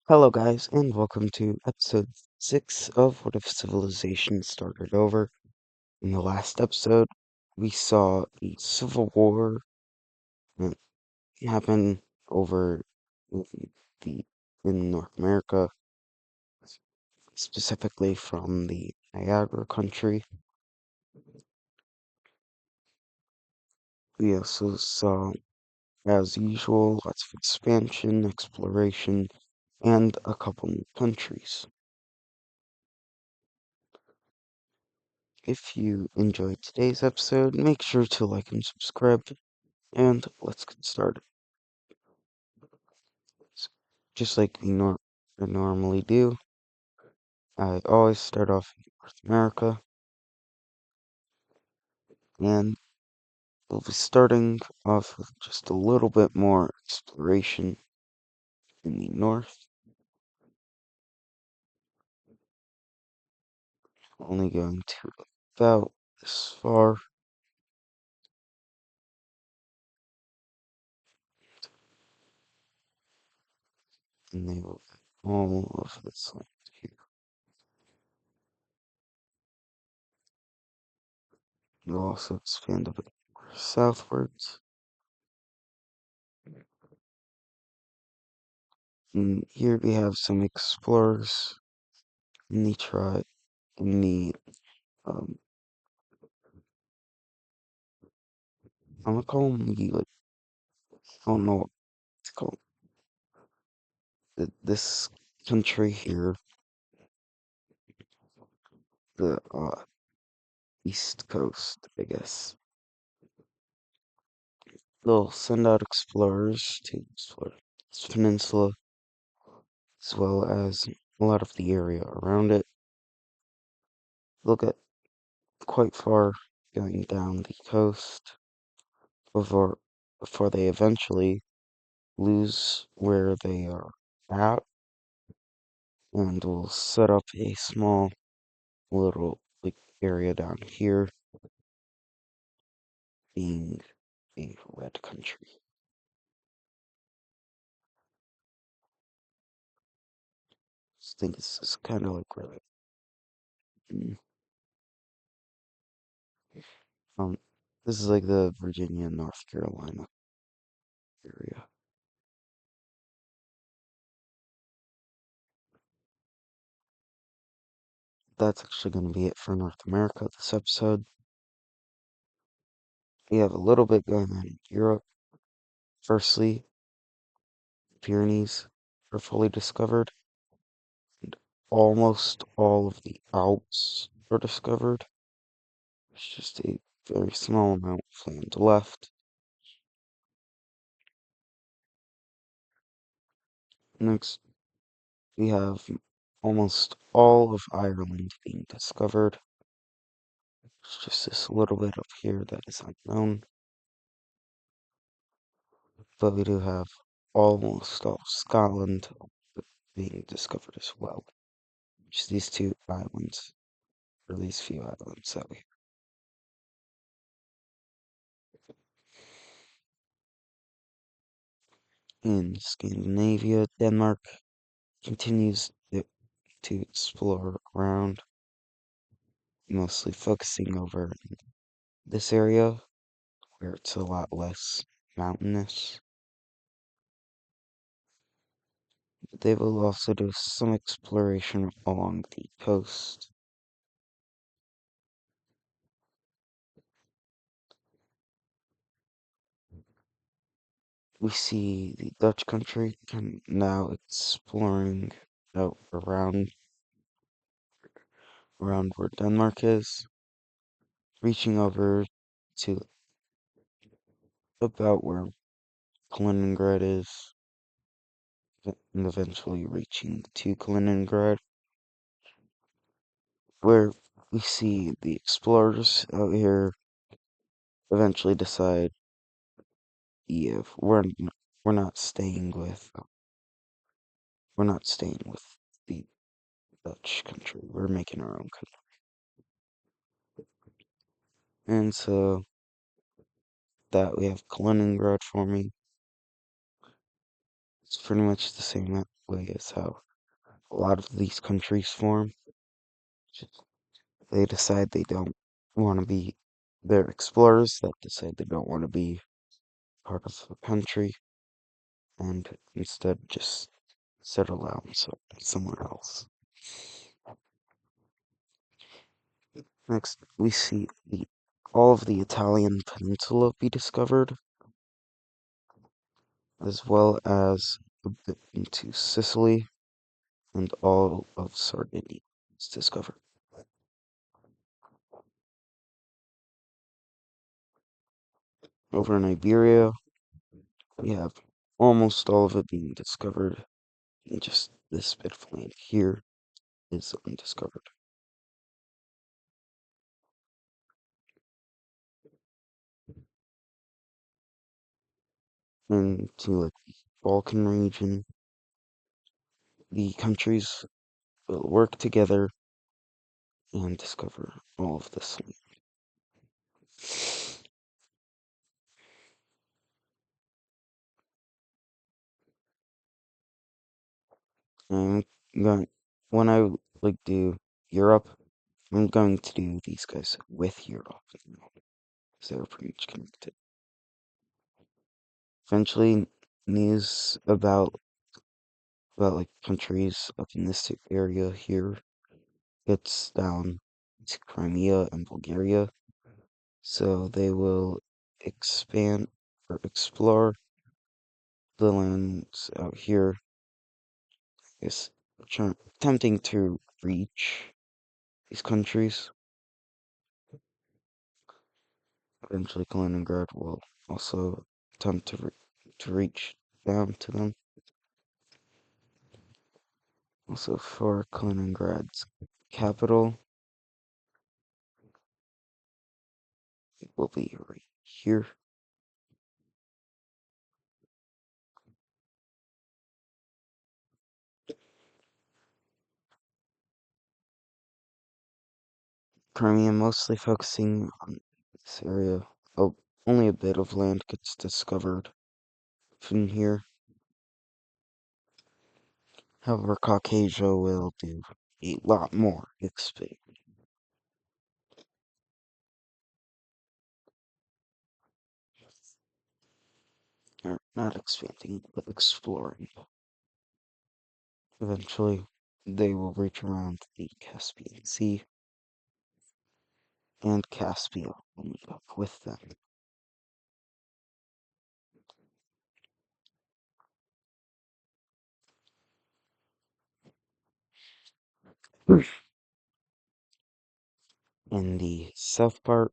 Hello, guys, and welcome to episode 6 of What If Civilization Started Over. In the last episode, we saw a civil war that happened over in the in North America, specifically from the Niagara country. We also saw, as usual, lots of expansion, exploration, and a couple new countries. If you enjoyed today's episode, make sure to like and subscribe. And let's get started. Just like I normally do, I always start off in North America, and we'll be starting off with just a little bit more exploration in the north. Only going to about this far, and they will get all of this land here. We'll also expand a bit more southwards. And here we have some explorers in the tribe, in the um, I'm gonna call them the like I don't know what it's called. This country here, the East Coast, I guess, they'll send out explorers to explore this peninsula as well as a lot of the area around it. They'll get quite far going down the coast before before they eventually lose where they are at and will set up a small little like area down here being a red country. I think it's kind of like really mm, um this is like the Virginia, North Carolina area. That's actually going to be it for North America this episode. We have a little bit going on in Europe. Firstly, the Pyrenees are fully discovered, and almost all of the Alps are discovered. There's just a very small amount of land left. Next, we have almost all of Ireland being discovered. There's just this little bit up here that is unknown, but we do have almost all of Scotland being discovered as well. Just these two islands, or these few islands that we have. In Scandinavia, Denmark continues to explore around, mostly focusing over this area where it's a lot less mountainous. They will also do some exploration along the coast. We see the Dutch country now exploring out around where Denmark is, reaching over to about where Kaliningrad is, and eventually reaching to Kaliningrad, where we see the explorers out here eventually decide, yeah, we're not staying with the Dutch country. We're making our own country, and so that we have Kaliningrad forming. It's pretty much the same way is how a lot of these countries form. They decide they don't want to be, they're explorers that decide they don't want to be part of the country and instead just settle down somewhere else. Next, we see all of the Italian peninsula be discovered, as well as a bit into Sicily and all of Sardinia is discovered. Over in Iberia, we have almost all of it being discovered, and just this bit of land here is undiscovered. And to like the Balkan region, the countries will work together and discover all of this land. I'm going, when I like do Europe, I'm going to do these guys with Europe, because they're pretty much connected. Eventually, news about like countries up in this area here gets down to Crimea and Bulgaria, so they will expand or explore the lands out here. Is attempting to reach these countries. Eventually, Kaliningrad will also attempt to reach down to them. Also, for Kaliningrad's capital, it will be right here. Crimea mostly focusing on this area. Oh, only a bit of land gets discovered from here. However, Caucasia will do a lot more expanding. Or not expanding, but exploring. Eventually, they will reach around the Caspian Sea, and Caspia will meet up with them. In the south part,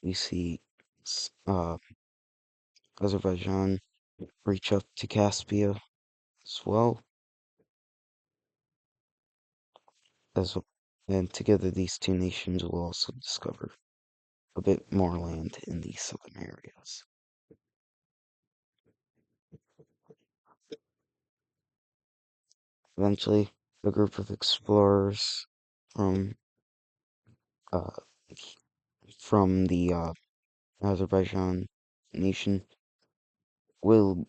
we see uh, Azerbaijan reach up to Caspia as well, as and together these two nations will also discover a bit more land in the southern areas. Eventually, a group of explorers from uh, the Azerbaijan nation will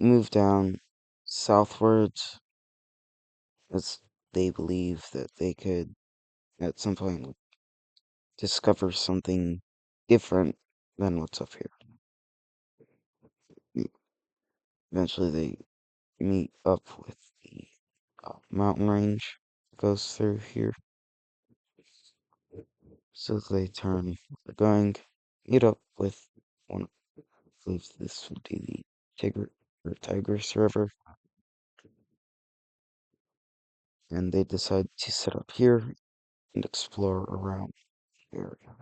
move down southwards, as they believe that they could at some point discover something different than what's up here. Eventually, they meet up with the mountain range that goes through here. So they turn, they're going, meet up with one, I believe this would be the Tigris River, and they decide to set up here and explore around the area.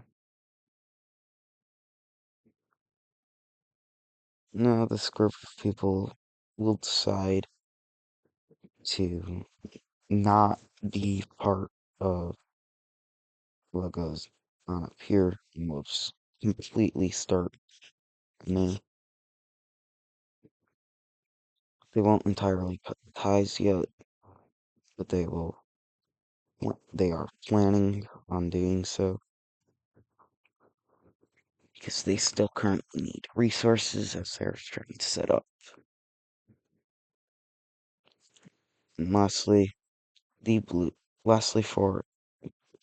Now, this group of people will decide to not be part of what goes on up here, and will just completely start new. They won't entirely cut ties yet, but they are planning on doing so, because they still currently need resources as they're trying to set up And the blue, lastly for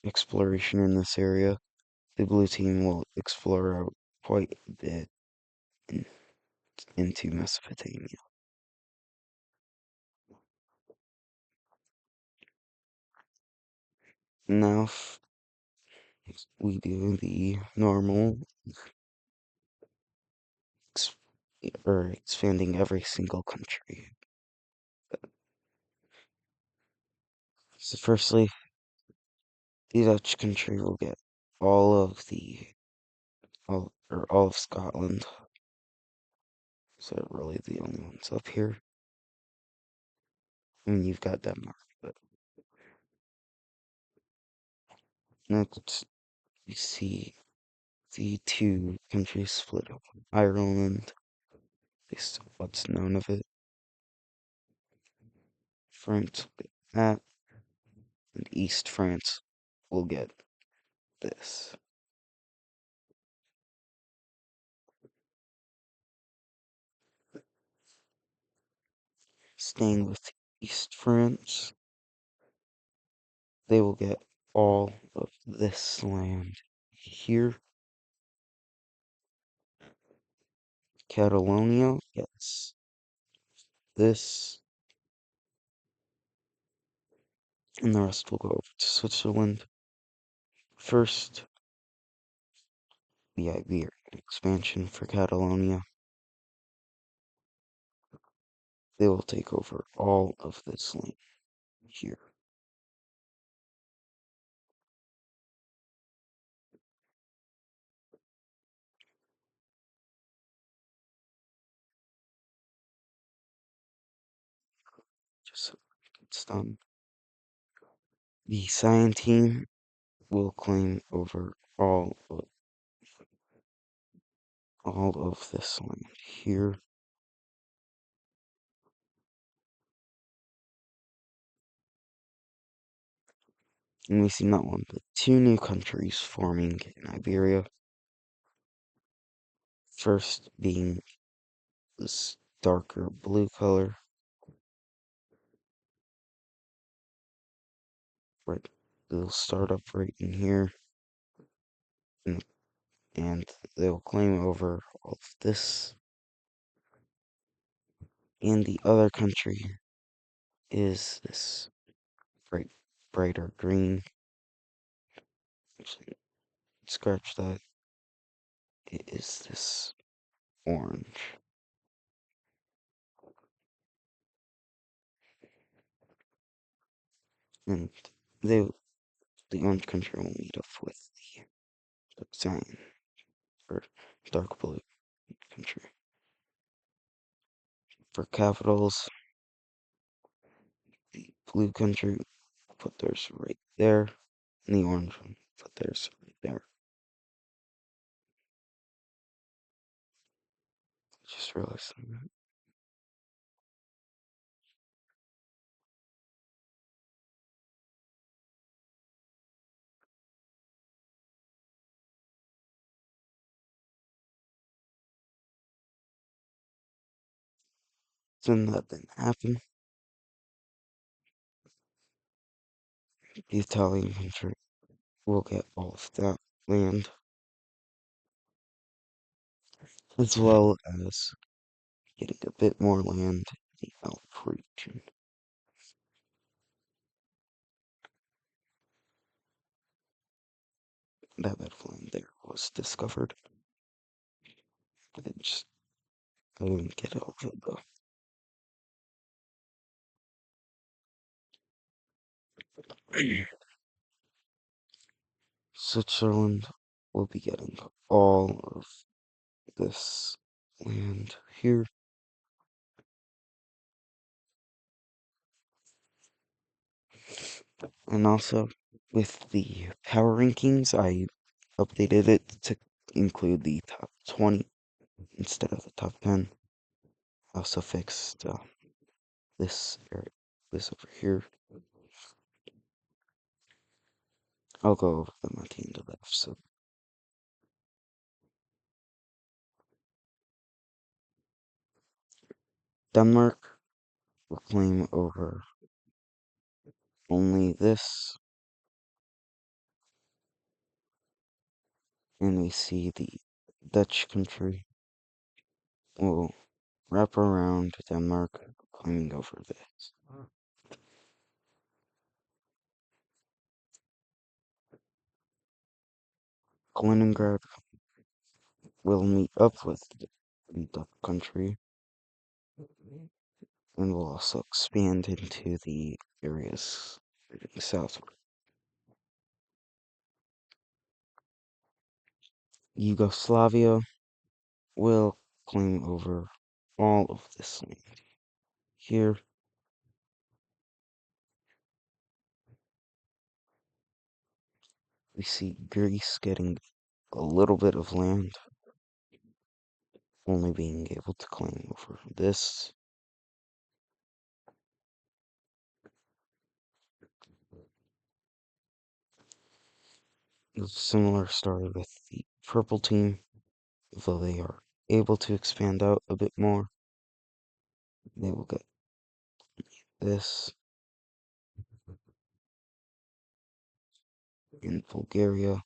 exploration in this area, the blue team will explore out quite a bit in, into Mesopotamia. Now, we do the normal, or expanding every single country. So, firstly, the Dutch country will get all of all of Scotland. So, really, the only ones up here. I mean, you've got Denmark, but next we see the two countries split up. Ireland, at least what's known of it. France will get that, and East France will get this. Staying with East France, they will get all of this land here. Catalonia gets this, and the rest will go over to Switzerland. First, the Iberian expansion for Catalonia. They will take over all of this land here. Just so it's done. The Byzantine will claim over all of this land here. And we see not one but two new countries forming in Iberia. First being this darker blue color. Right, they'll start up right in here, and, and they'll claim over all of this. And the other country is this brighter green. Actually, scratch that. It is this orange. And they, the orange country will meet up with the cyan, or dark blue country. For capitals, the blue country put theirs right there, and the orange one put theirs right there. Just realized that. Then that didn't happen. The Italian country will get all of that land, as well as getting a bit more land in the Alp region. That bit of land there was discovered. I didn't get all of it though. Switzerland will be getting all of this land here. And also, with the power rankings, I updated it to include the top 20 instead of the top 10. I also fixed this area, this over here. I'll go over them at the end of the episode. Denmark will claim over only this, and we see the Dutch country will wrap around Denmark, climbing over this. Kaliningrad will meet up with the Dutch country and will also expand into the areas southward. Yugoslavia will claim over all of this land. Here, we see Greece getting a little bit of land, only being able to claim over this. A similar story with the purple team, though they are able to expand out a bit more. They will get this. In Bulgaria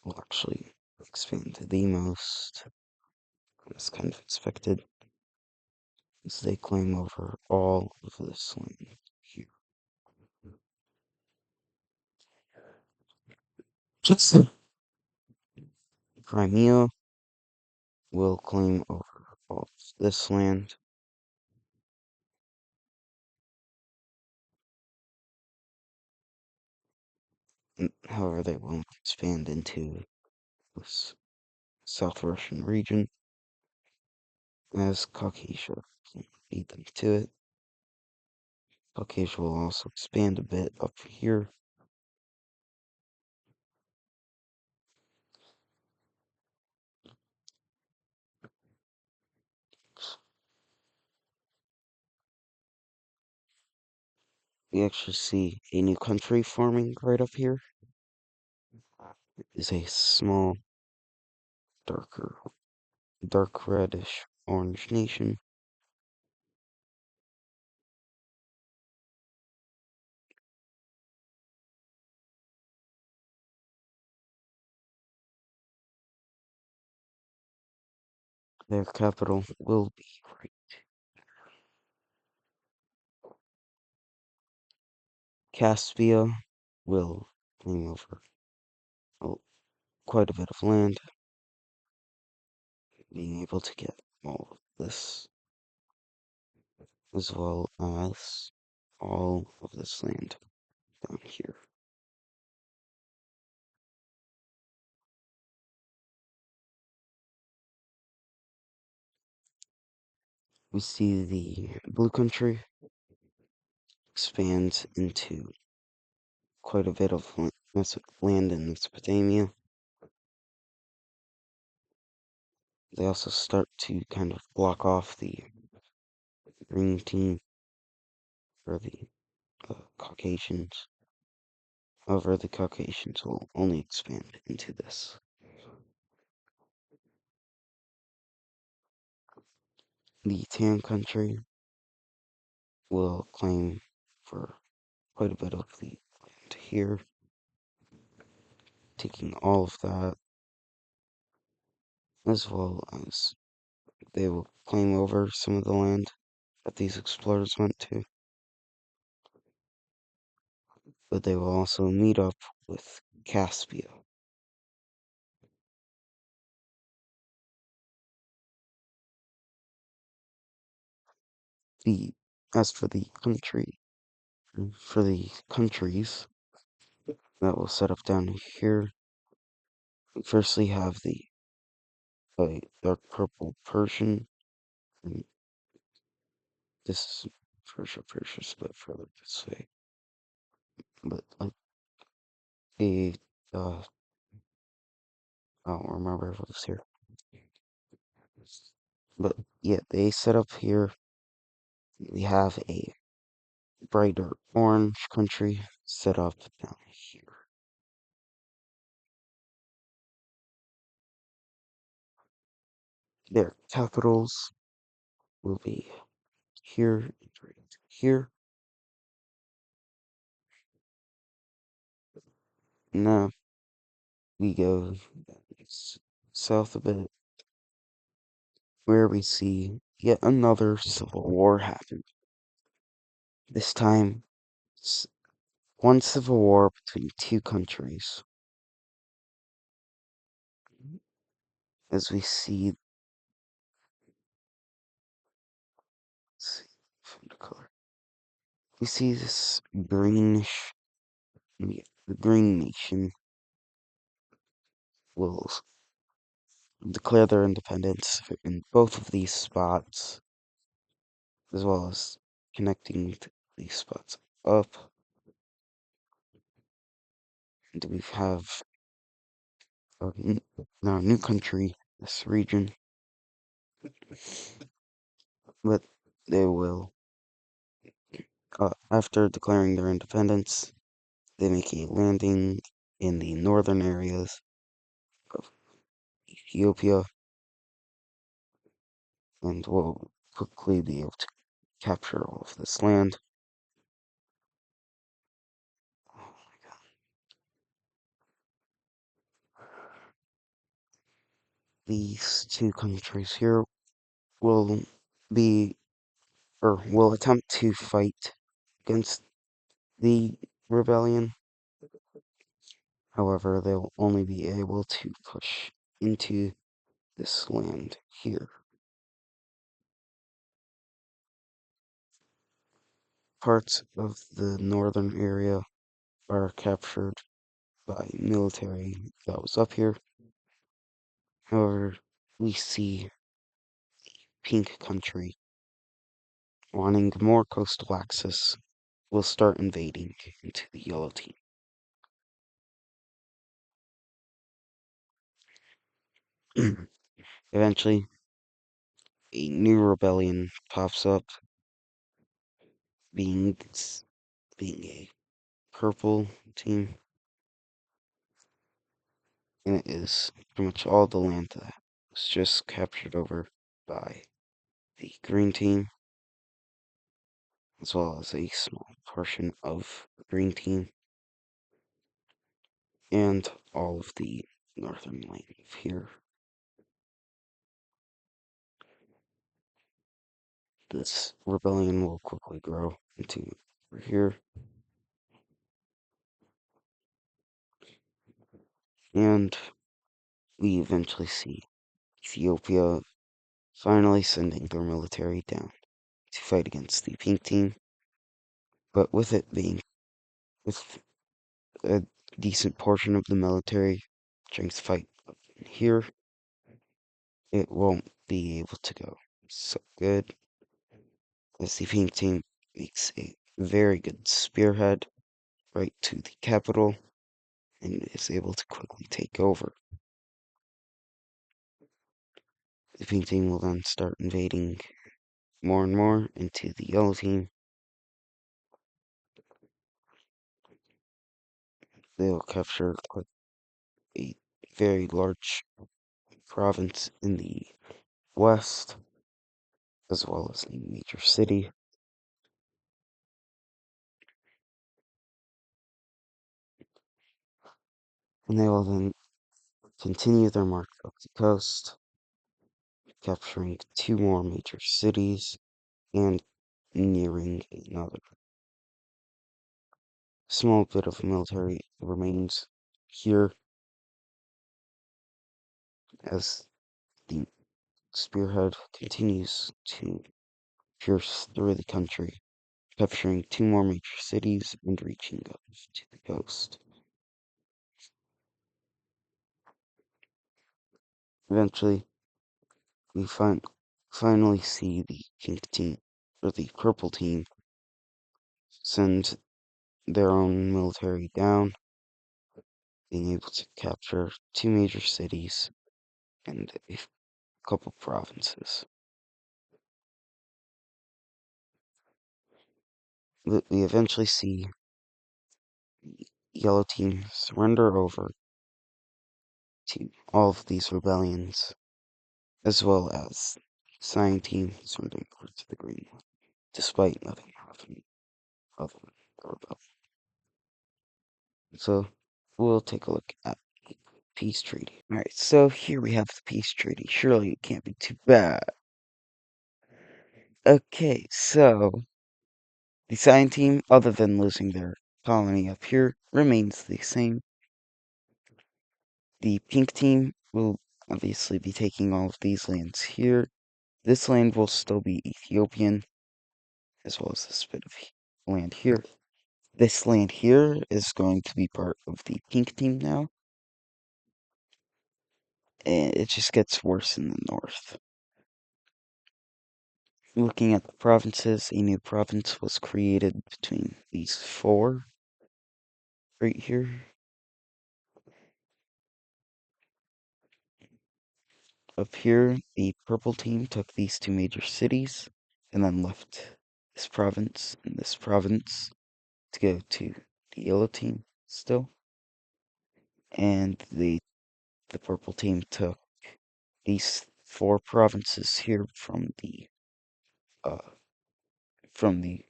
will actually expand the most. As kind of expected, as they claim over all of this land here. Crimea will claim over all of this land. However, they won't expand into this South Russian region, as Caucasia can lead them to it. Caucasia will also expand a bit up here. We actually see a new country forming right up here. It is a small, dark reddish orange nation. Their capital will be right. Caspia will claim over quite a bit of land, being able to get all of this, as well as all of this land down here. We see the blue country expand into quite a bit of land in Mesopotamia. They also start to kind of block off the green team for the Caucasians. However, the Caucasians will only expand into this. The tan country will claim for quite a bit of the land here, taking all of that, as well as they will claim over some of the land that these explorers went to. But they will also meet up with Caspia. The as for the countries that will set up down here, we firstly have the dark purple Persian, and this is Persia split further this way. But like a I don't remember if it was here. But yeah, they set up here. We have a brighter orange country set up down here. Their capitals will be here and right here. Now we go south a bit, where we see yet another civil war happen. This time, it's one civil war between two countries. As we see, from the color, we see this greenish, the Green Nation will declare their independence in both of these spots, as well as connecting these spots up. And we have a new country, this region, but they will, after declaring their independence, they make a landing in the northern areas of Ethiopia and will quickly be able to capture all of this land. These two countries here will be, or will attempt to fight against the rebellion. However, they'll only be able to push into this land here. Parts of the northern area are captured by military that was up here. However, we see Pink Country wanting more coastal access will start invading into the Yellow Team. Eventually, a new rebellion pops up, being being a purple team, and it is pretty much all the land that was just captured over by the green team, as well as a small portion of the green team, and all of the northern land here. This rebellion will quickly grow into over here, and we eventually see Ethiopia finally sending their military down to fight against the pink team, but with it being with a decent portion of the military trying to fight up in here, it won't be able to go so good, as the pink team makes a very good spearhead right to the capital and is able to quickly take over. The pink team will then start invading more and more into the yellow team. They will capture a very large province in the west, as well as a major city. And they will then continue their march up the coast, capturing two more major cities and nearing another small bit of military remains here as the spearhead continues to pierce through the country, capturing two more major cities and reaching up to the coast. Eventually, we finally see the pink team, or the purple team, send their own military down, being able to capture two major cities and a couple provinces. We eventually see the yellow team surrender over to all of these rebellions, as well as the cyan team surrendering over to the green one, despite nothing happening other than the rebellion. So, we'll take a look at the peace treaty. Alright, so here we have the peace treaty. Surely it can't be too bad. Okay, so the cyan team, other than losing their colony up here, remains the same. The pink team will obviously be taking all of these lands here. This land will still be Ethiopian, as well as this bit of land here. This land here is going to be part of the pink team now. And it just gets worse in the north. Looking at the provinces, a new province was created between these four right here. Up here, the purple team took these two major cities and then left this province and this province to go to the yellow team still. And the purple team took these four provinces here uh from the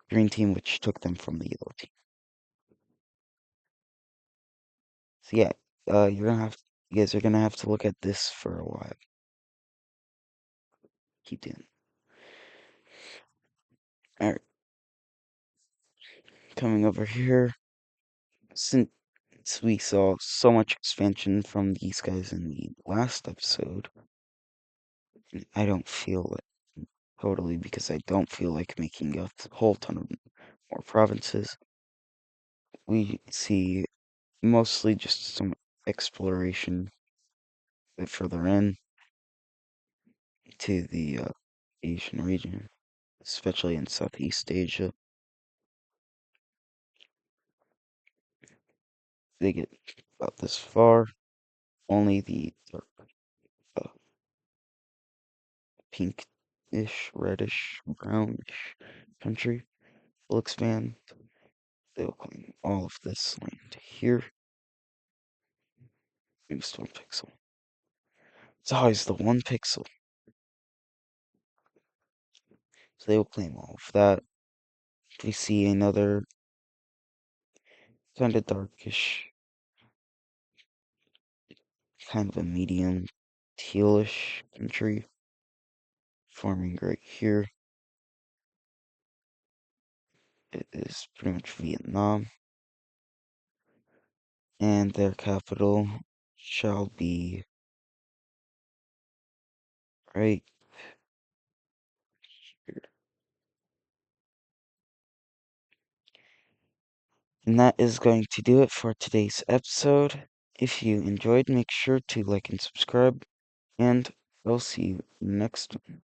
green team, which took them from the yellow team. So yeah, you guys are gonna have to look at this for a while. Keep doing. Alright, coming over here. Since we saw so much expansion from these guys in the last episode, I don't feel it totally because I don't feel like making a whole ton of more provinces. We see mostly just some exploration a bit further in to the Asian region, especially in Southeast Asia. They get about this far. Only the dark, uh, pinkish, reddish, brownish country will expand. They will claim all of this land here. Just 1 pixel. It's always the 1 pixel. So they will claim all of that. We see another kind of darkish, kind of a medium tealish country forming right here. It is pretty much Vietnam. And their capital shall be right here. And that is going to do it for today's episode. If you enjoyed, make sure to like and subscribe, and I'll see you next time.